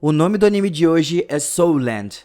O nome do anime de hoje é Soul Land.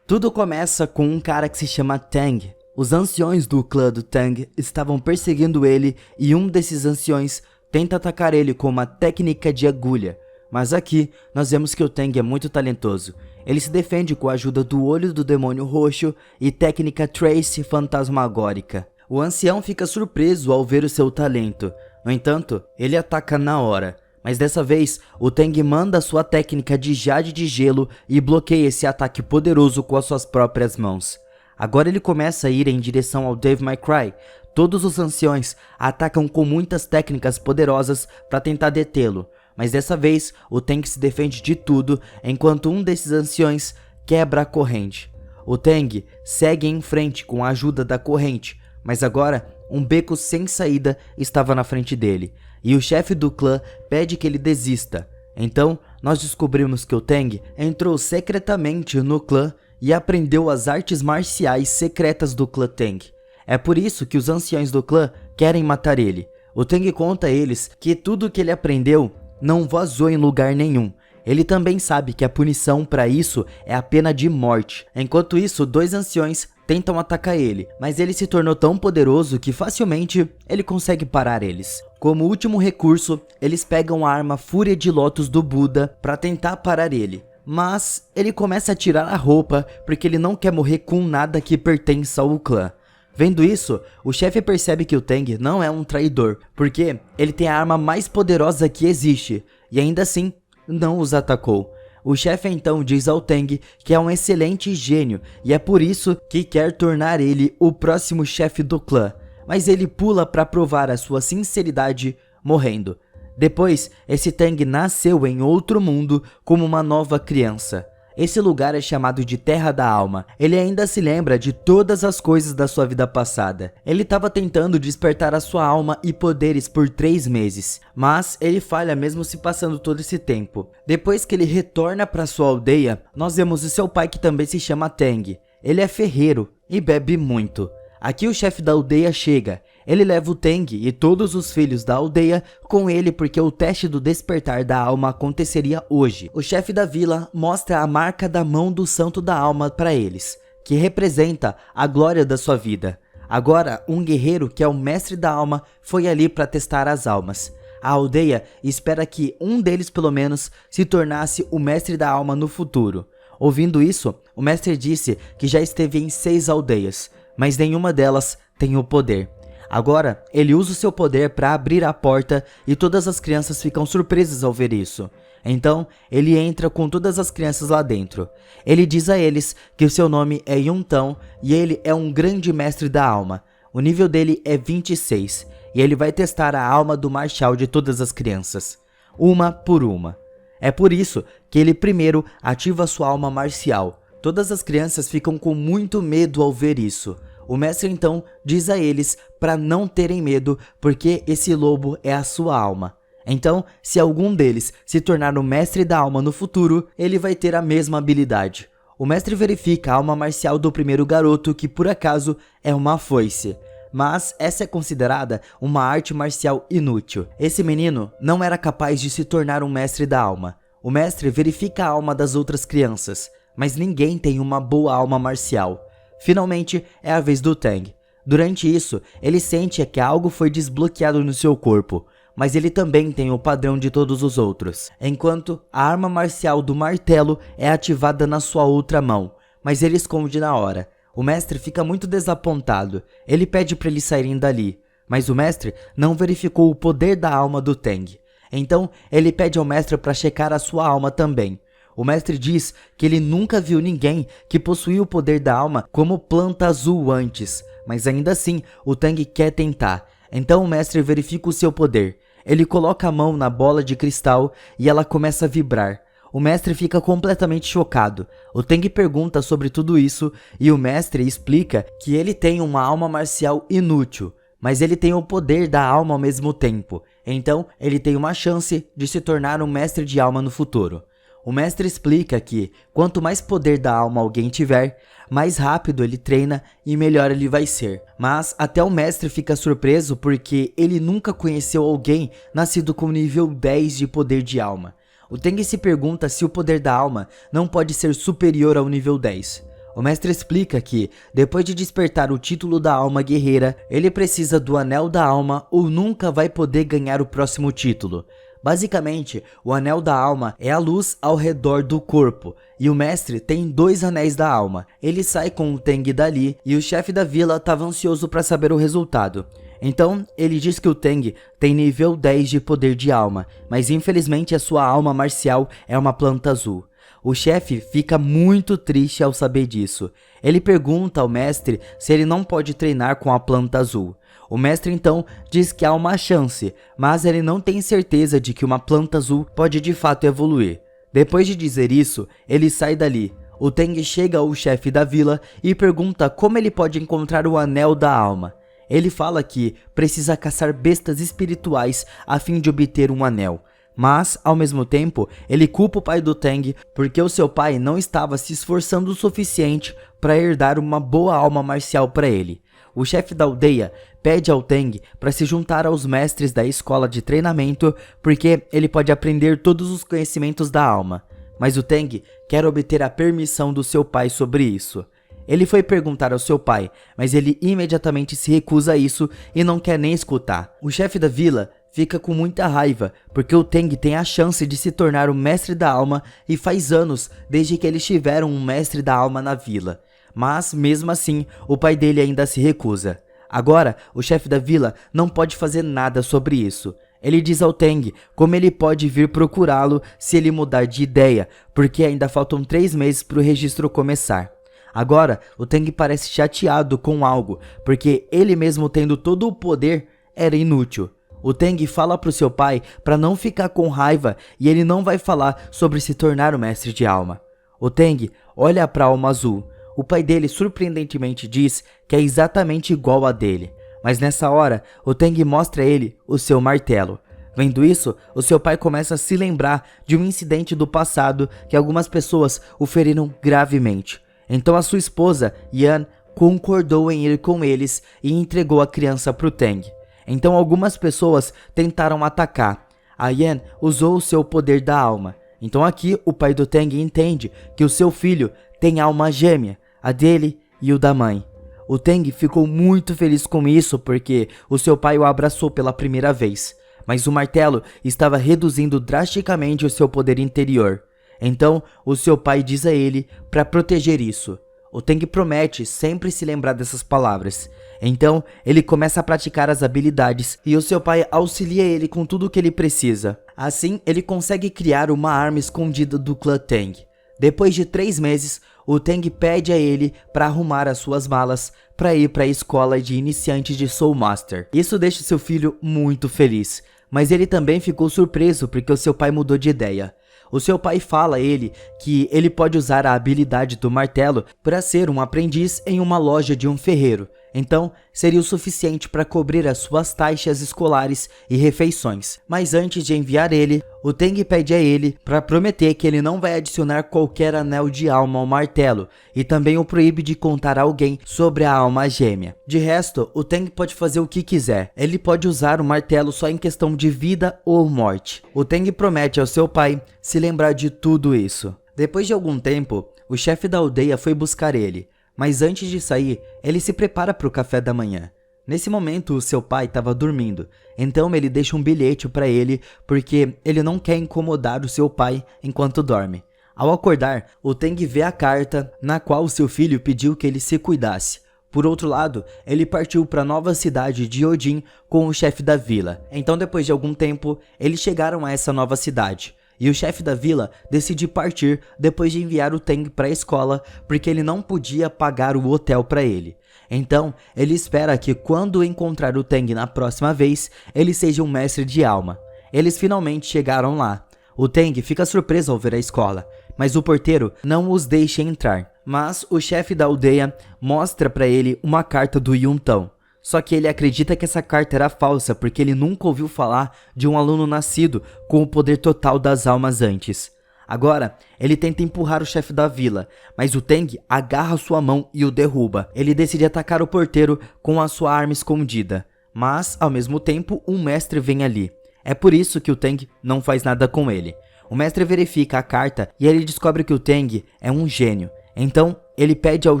Tudo começa com um cara que se chama Tang. Os anciões do clã do Tang estavam perseguindo ele e um desses anciões tenta atacar ele com uma técnica de agulha. Mas aqui nós vemos que o Tang é muito talentoso. Ele se defende com a ajuda do olho do demônio roxo e técnica Trace fantasmagórica. O ancião fica surpreso ao ver o seu talento. No entanto, ele ataca na hora. Mas dessa vez, o Tang manda sua técnica de jade de gelo e bloqueia esse ataque poderoso com as suas próprias mãos. Agora ele começa a ir em direção ao Devil May Cry. Todos os anciões atacam com muitas técnicas poderosas para tentar detê-lo. Mas dessa vez, o Tang se defende de tudo, enquanto um desses anciões quebra a corrente. O Tang segue em frente com a ajuda da corrente, mas agora um beco sem saída estava na frente dele. E o chefe do clã pede que ele desista. Então, nós descobrimos que o Tang entrou secretamente no clã e aprendeu as artes marciais secretas do clã Tang. É por isso que os anciões do clã querem matar ele. O Tang conta a eles que tudo que ele aprendeu não vazou em lugar nenhum. Ele também sabe que a punição para isso é a pena de morte. Enquanto isso, dois anciões tentam atacar ele, mas ele se tornou tão poderoso que facilmente ele consegue parar eles. Como último recurso, eles pegam a arma Fúria de Lótus do Buda para tentar parar ele. Mas ele começa a tirar a roupa porque ele não quer morrer com nada que pertença ao clã. Vendo isso, o chefe percebe que o Tang não é um traidor, porque ele tem a arma mais poderosa que existe, e ainda assim não os atacou. O chefe então diz ao Tang que é um excelente gênio e é por isso que quer tornar ele o próximo chefe do clã, mas ele pula para provar a sua sinceridade morrendo. Depois, esse Tang nasceu em outro mundo como uma nova criança. Esse lugar é chamado de Terra da Alma. Ele ainda se lembra de todas as coisas da sua vida passada. Ele estava tentando despertar a sua alma e poderes por 3 meses, mas ele falha mesmo se passando todo esse tempo. Depois que ele retorna para sua aldeia, nós vemos o seu pai que também se chama Tang. Ele é ferreiro e bebe muito. Aqui o chefe da aldeia chega. Ele leva o Tang e todos os filhos da aldeia com ele porque o teste do despertar da alma aconteceria hoje. O chefe da vila mostra a marca da mão do santo da alma para eles, que representa a glória da sua vida. Agora, um guerreiro que é o mestre da alma foi ali para testar as almas. A aldeia espera que um deles pelo menos se tornasse o mestre da alma no futuro. Ouvindo isso, o mestre disse que já esteve em 6 aldeias, mas nenhuma delas tem o poder. Agora, ele usa o seu poder para abrir a porta e todas as crianças ficam surpresas ao ver isso. Então, ele entra com todas as crianças lá dentro. Ele diz a eles que o seu nome é Yuntão e ele é um grande mestre da alma. O nível dele é 26 e ele vai testar a alma do marcial de todas as crianças, uma por uma. É por isso que ele primeiro ativa sua alma marcial. Todas as crianças ficam com muito medo ao ver isso. O mestre então diz a eles para não terem medo porque esse lobo é a sua alma. Então, se algum deles se tornar o mestre da alma no futuro, ele vai ter a mesma habilidade. O mestre verifica a alma marcial do primeiro garoto que por acaso é uma foice. Mas essa é considerada uma arte marcial inútil. Esse menino não era capaz de se tornar um mestre da alma. O mestre verifica a alma das outras crianças, mas ninguém tem uma boa alma marcial. Finalmente, é a vez do Tang. Durante isso, ele sente que algo foi desbloqueado no seu corpo, mas ele também tem o padrão de todos os outros. Enquanto a arma marcial do martelo é ativada na sua outra mão, mas ele esconde na hora. O mestre fica muito desapontado. Ele pede para eles saírem dali, mas o mestre não verificou o poder da alma do Tang. Então, ele pede ao mestre para checar a sua alma também. O mestre diz que ele nunca viu ninguém que possuía o poder da alma como Planta Azul antes, mas ainda assim o Tang quer tentar. Então o mestre verifica o seu poder. Ele coloca a mão na bola de cristal e ela começa a vibrar. O mestre fica completamente chocado. O Tang pergunta sobre tudo isso e o mestre explica que ele tem uma alma marcial inútil, mas ele tem o poder da alma ao mesmo tempo. Então ele tem uma chance de se tornar um mestre de alma no futuro. O mestre explica que, quanto mais poder da alma alguém tiver, mais rápido ele treina e melhor ele vai ser. Mas até o mestre fica surpreso porque ele nunca conheceu alguém nascido com nível 10 de poder de alma. O Teng se pergunta se o poder da alma não pode ser superior ao nível 10. O mestre explica que, depois de despertar o título da alma guerreira, ele precisa do anel da alma ou nunca vai poder ganhar o próximo título. Basicamente, o anel da alma é a luz ao redor do corpo, e o mestre tem 2 anéis da alma. Ele sai com o Teng dali e o chefe da vila estava ansioso para saber o resultado. Então, ele diz que o Teng tem nível 10 de poder de alma, mas infelizmente a sua alma marcial é uma planta azul. O chefe fica muito triste ao saber disso. Ele pergunta ao mestre se ele não pode treinar com a planta azul. O mestre então diz que há uma chance, mas ele não tem certeza de que uma planta azul pode de fato evoluir. Depois de dizer isso, ele sai dali. O Teng chega ao chefe da vila e pergunta como ele pode encontrar o anel da alma. Ele fala que precisa caçar bestas espirituais a fim de obter um anel. Mas, ao mesmo tempo, ele culpa o pai do Teng porque o seu pai não estava se esforçando o suficiente para herdar uma boa alma marcial para ele. O chefe da aldeia pede ao Teng para se juntar aos mestres da escola de treinamento porque ele pode aprender todos os conhecimentos da alma. Mas o Teng quer obter a permissão do seu pai sobre isso. Ele foi perguntar ao seu pai, mas ele imediatamente se recusa a isso e não quer nem escutar. O chefe da vila fica com muita raiva, porque o Teng tem a chance de se tornar o mestre da alma e faz anos desde que eles tiveram um mestre da alma na vila. Mas, mesmo assim, o pai dele ainda se recusa. Agora, o chefe da vila não pode fazer nada sobre isso. Ele diz ao Teng como ele pode vir procurá-lo se ele mudar de ideia, porque ainda faltam 3 meses para o registro começar. Agora, o Teng parece chateado com algo, porque ele mesmo tendo todo o poder, era inútil. O Teng fala para o seu pai para não ficar com raiva e ele não vai falar sobre se tornar o mestre de alma. O Teng olha para a alma azul. O pai dele surpreendentemente diz que é exatamente igual a dele. Mas nessa hora, o Teng mostra a ele o seu martelo. Vendo isso, o seu pai começa a se lembrar de um incidente do passado que algumas pessoas o feriram gravemente. Então a sua esposa, Yan, concordou em ir com eles e entregou a criança para o Teng. Então algumas pessoas tentaram atacar. A Yan usou o seu poder da alma. Então aqui o pai do Teng entende que o seu filho tem alma gêmea, a dele e o da mãe. O Teng ficou muito feliz com isso porque o seu pai o abraçou pela primeira vez. Mas o martelo estava reduzindo drasticamente o seu poder interior. Então o seu pai diz a ele para proteger isso. O Teng promete sempre se lembrar dessas palavras. Então ele começa a praticar as habilidades e o seu pai auxilia ele com tudo o que ele precisa. Assim ele consegue criar uma arma escondida do clã Teng. Depois de 3 meses, o Teng pede a ele para arrumar as suas malas para ir para a escola de iniciantes de Soul Master. Isso deixa seu filho muito feliz, mas ele também ficou surpreso porque o seu pai mudou de ideia. O seu pai fala a ele que ele pode usar a habilidade do martelo para ser um aprendiz em uma loja de um ferreiro. Então, seria o suficiente para cobrir as suas taxas escolares e refeições. Mas antes de enviar ele, o Teng pede a ele para prometer que ele não vai adicionar qualquer anel de alma ao martelo e também o proíbe de contar a alguém sobre a alma gêmea. De resto, o Teng pode fazer o que quiser. Ele pode usar o martelo só em questão de vida ou morte. O Teng promete ao seu pai se lembrar de tudo isso. Depois de algum tempo, o chefe da aldeia foi buscar ele. Mas antes de sair, ele se prepara para o café da manhã. Nesse momento, o seu pai estava dormindo, então ele deixa um bilhete para ele porque ele não quer incomodar o seu pai enquanto dorme. Ao acordar, o Teng vê a carta na qual o seu filho pediu que ele se cuidasse. Por outro lado, ele partiu para a nova cidade de Odin com o chefe da vila. Então, depois de algum tempo, eles chegaram a essa nova cidade. E o chefe da vila decide partir depois de enviar o Teng para a escola porque ele não podia pagar o hotel para ele. Então, ele espera que quando encontrar o Teng na próxima vez, ele seja um mestre de alma. Eles finalmente chegaram lá. O Teng fica surpreso ao ver a escola, mas o porteiro não os deixa entrar. Mas o chefe da aldeia mostra para ele uma carta do Yuntão. Só que ele acredita que essa carta era falsa porque ele nunca ouviu falar de um aluno nascido com o poder total das almas antes. Agora, ele tenta empurrar o chefe da vila, mas o Teng agarra sua mão e o derruba. Ele decide atacar o porteiro com a sua arma escondida, mas, ao mesmo tempo, um mestre vem ali. É por isso que o Teng não faz nada com ele. O mestre verifica a carta e ele descobre que o Tang é um gênio. Então, ele pede ao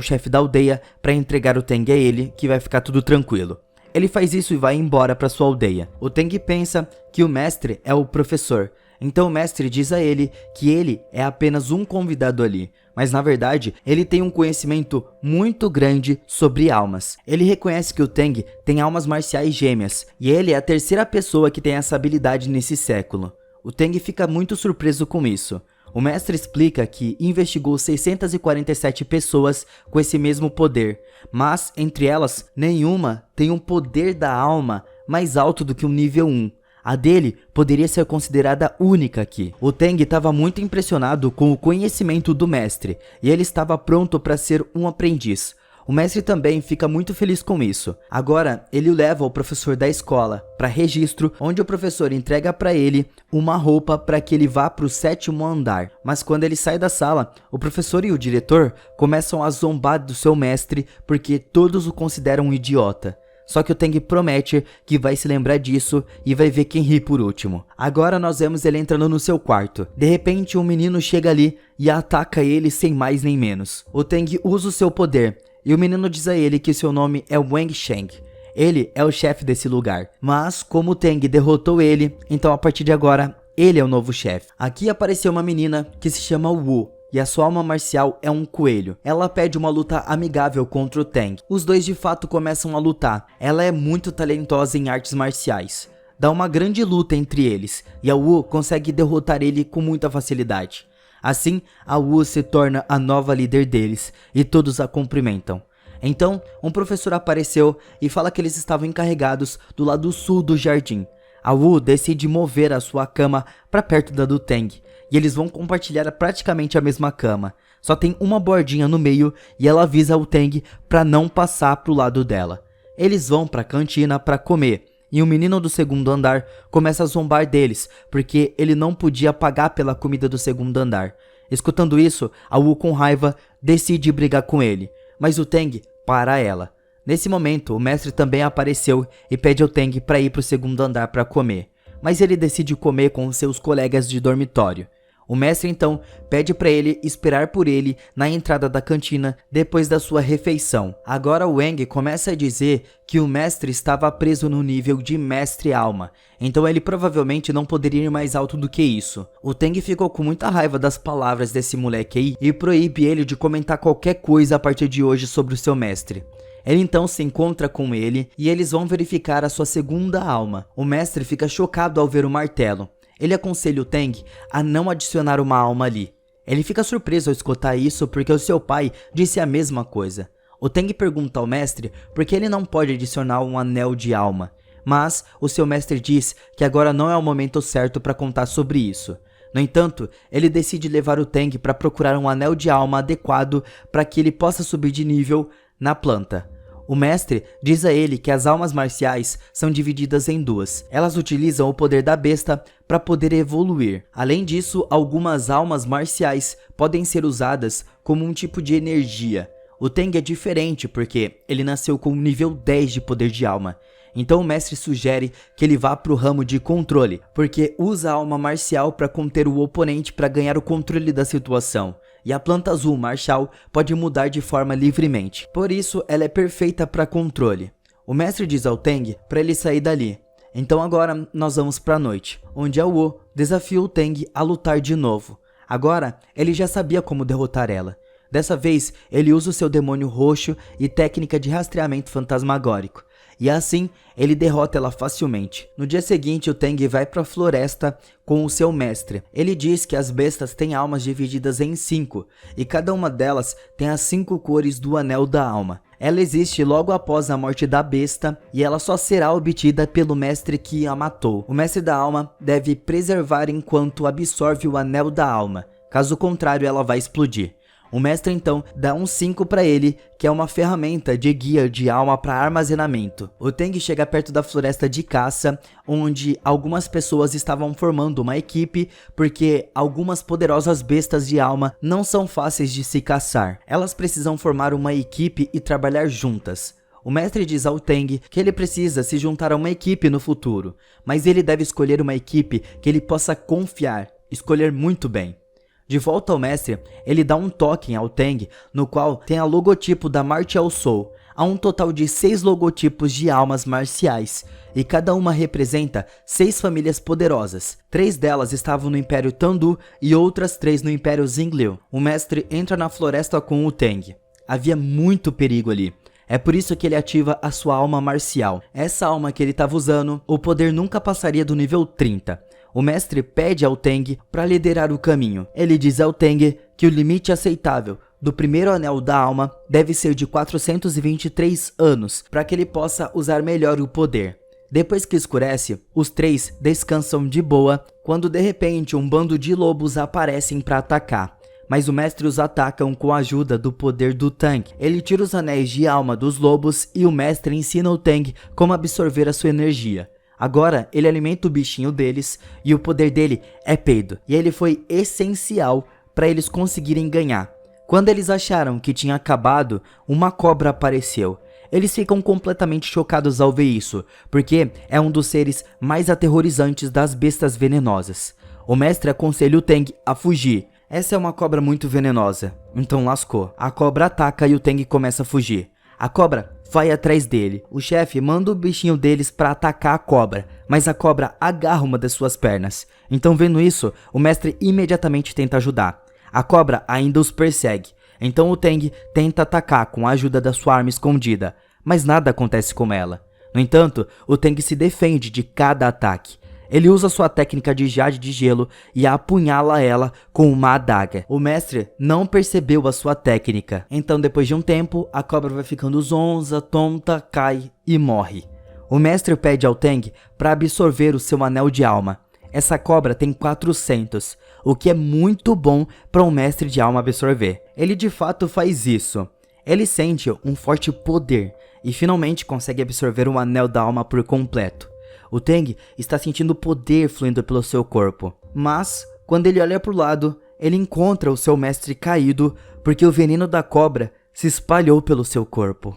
chefe da aldeia para entregar o Tang a ele, que vai ficar tudo tranquilo. Ele faz isso e vai embora para sua aldeia. O Tang pensa que o mestre é o professor. Então o mestre diz a ele que ele é apenas um convidado ali, mas na verdade ele tem um conhecimento muito grande sobre almas. Ele reconhece que o Tang tem almas marciais gêmeas e ele é a terceira pessoa que tem essa habilidade nesse século. O Tang fica muito surpreso com isso. O mestre explica que investigou 647 pessoas com esse mesmo poder, mas entre elas nenhuma tem um poder da alma mais alto do que um nível 1. A dele poderia ser considerada única aqui. O Tang estava muito impressionado com o conhecimento do mestre e ele estava pronto para ser um aprendiz. O mestre também fica muito feliz com isso. Agora, ele o leva ao professor da escola para registro, onde o professor entrega para ele uma roupa para que ele vá para o 7º andar. Mas quando ele sai da sala, o professor e o diretor começam a zombar do seu mestre porque todos o consideram um idiota. Só que o Tang promete que vai se lembrar disso e vai ver quem ri por último. Agora nós vemos ele entrando no seu quarto. De repente um menino chega ali e ataca ele sem mais nem menos. O Tang usa o seu poder e o menino diz a ele que seu nome é Wang Sheng. Ele é o chefe desse lugar. Mas como o Tang derrotou ele, então a partir de agora ele é o novo chefe. Aqui apareceu uma menina que se chama Wu. E a sua alma marcial é um coelho. Ela pede uma luta amigável contra o Tang. Os dois de fato começam a lutar. Ela é muito talentosa em artes marciais. Dá uma grande luta entre eles, e a Wu consegue derrotar ele com muita facilidade. Assim, a Wu se torna a nova líder deles, e todos a cumprimentam. Então, um professor apareceu e fala que eles estavam encarregados do lado sul do jardim. A Wu decide mover a sua cama para perto da do Tang. E eles vão compartilhar praticamente a mesma cama. Só tem uma bordinha no meio e ela avisa o Tang para não passar pro lado dela. Eles vão pra cantina para comer e o menino do 2º andar começa a zombar deles porque ele não podia pagar pela comida do 2º andar. Escutando isso, a Wu com raiva decide brigar com ele, mas o Tang para ela. Nesse momento, o mestre também apareceu e pede ao Tang para ir pro 2º andar para comer, mas ele decide comer com seus colegas de dormitório. O mestre então pede para ele esperar por ele na entrada da cantina depois da sua refeição. Agora o Wang começa a dizer que o mestre estava preso no nível de mestre alma, então ele provavelmente não poderia ir mais alto do que isso. O Tang ficou com muita raiva das palavras desse moleque aí e proíbe ele de comentar qualquer coisa a partir de hoje sobre o seu mestre. Ele então se encontra com ele e eles vão verificar a sua 2ª alma. O mestre fica chocado ao ver o martelo. Ele aconselha o Tang a não adicionar uma alma ali. Ele fica surpreso ao escutar isso porque o seu pai disse a mesma coisa. O Tang pergunta ao mestre por que ele não pode adicionar um anel de alma, mas o seu mestre diz que agora não é o momento certo para contar sobre isso. No entanto, ele decide levar o Tang para procurar um anel de alma adequado para que ele possa subir de nível na planta. O mestre diz a ele que as almas marciais são divididas em duas. Elas utilizam o poder da besta para poder evoluir. Além disso, algumas almas marciais podem ser usadas como um tipo de energia. O Tang é diferente porque ele nasceu com um nível 10 de poder de alma. Então o mestre sugere que ele vá para o ramo de controle, porque usa a alma marcial para conter o oponente para ganhar o controle da situação. E a planta azul Marshall pode mudar de forma livremente. Por isso, ela é perfeita para controle. O mestre diz ao Tang para ele sair dali. Então agora nós vamos para a noite, onde a Wu desafia o Tang a lutar de novo. Agora, ele já sabia como derrotar ela. Dessa vez, ele usa o seu demônio roxo e técnica de rastreamento fantasmagórico. E assim, ele derrota ela facilmente. No dia seguinte, o Tang vai para a floresta com o seu mestre. Ele diz que as bestas têm almas divididas em 5, e cada uma delas tem as 5 cores do anel da alma. Ela existe logo após a morte da besta, e ela só será obtida pelo mestre que a matou. O mestre da alma deve preservar enquanto absorve o anel da alma, caso contrário ela vai explodir. O mestre então dá um 5 para ele, que é uma ferramenta de guia de alma para armazenamento. O Tang chega perto da floresta de caça, onde algumas pessoas estavam formando uma equipe, porque algumas poderosas bestas de alma não são fáceis de se caçar. Elas precisam formar uma equipe e trabalhar juntas. O mestre diz ao Tang que ele precisa se juntar a uma equipe no futuro, mas ele deve escolher uma equipe que ele possa confiar. escolher muito bem. De volta ao mestre, ele dá um token ao Tang, no qual tem a logotipo da Martial Soul. Há um total de 6 logotipos de almas marciais, e cada uma representa 6 famílias poderosas. 3 delas estavam no Império Tandu e outras 3 no Império Zingliu. O mestre entra na floresta com o Tang. Havia muito perigo ali. É por isso que ele ativa a sua alma marcial. Essa alma que ele estava usando, o poder nunca passaria do nível 30. O mestre pede ao Tang para liderar o caminho. Ele diz ao Tang que o limite aceitável do primeiro anel da alma deve ser de 423 anos, para que ele possa usar melhor o poder. Depois que escurece, os 3 descansam de boa, quando de repente um bando de lobos aparecem para atacar. Mas o mestre os atacam com a ajuda do poder do Tang. Ele tira os anéis de alma dos lobos e o mestre ensina o Tang como absorver a sua energia. Agora ele alimenta o bichinho deles e o poder dele é peido. E ele foi essencial para eles conseguirem ganhar. Quando eles acharam que tinha acabado, uma cobra apareceu. Eles ficam completamente chocados ao ver isso, porque é um dos seres mais aterrorizantes das bestas venenosas. O mestre aconselha o Tang a fugir. Essa é uma cobra muito venenosa, então lascou. A cobra ataca e o Tang começa a fugir. A cobra vai atrás dele. O chefe manda o bichinho deles para atacar a cobra, mas a cobra agarra uma das suas pernas. Então, vendo isso, o mestre imediatamente tenta ajudar. A cobra ainda os persegue, então o Tang tenta atacar com a ajuda da sua arma escondida, mas nada acontece com ela. No entanto, o Tang se defende de cada ataque. Ele usa sua técnica de jade de gelo e apunhala ela com uma adaga. O mestre não percebeu a sua técnica, então depois de um tempo, a cobra vai ficando zonza, tonta, cai e morre. O mestre pede ao Tang para absorver o seu anel de alma. Essa cobra tem 400, o que é muito bom para um mestre de alma absorver. Ele de fato faz isso. Ele sente um forte poder e finalmente consegue absorver o anel da alma por completo. O Tang está sentindo poder fluindo pelo seu corpo, mas quando ele olha para o lado, ele encontra o seu mestre caído porque o veneno da cobra se espalhou pelo seu corpo.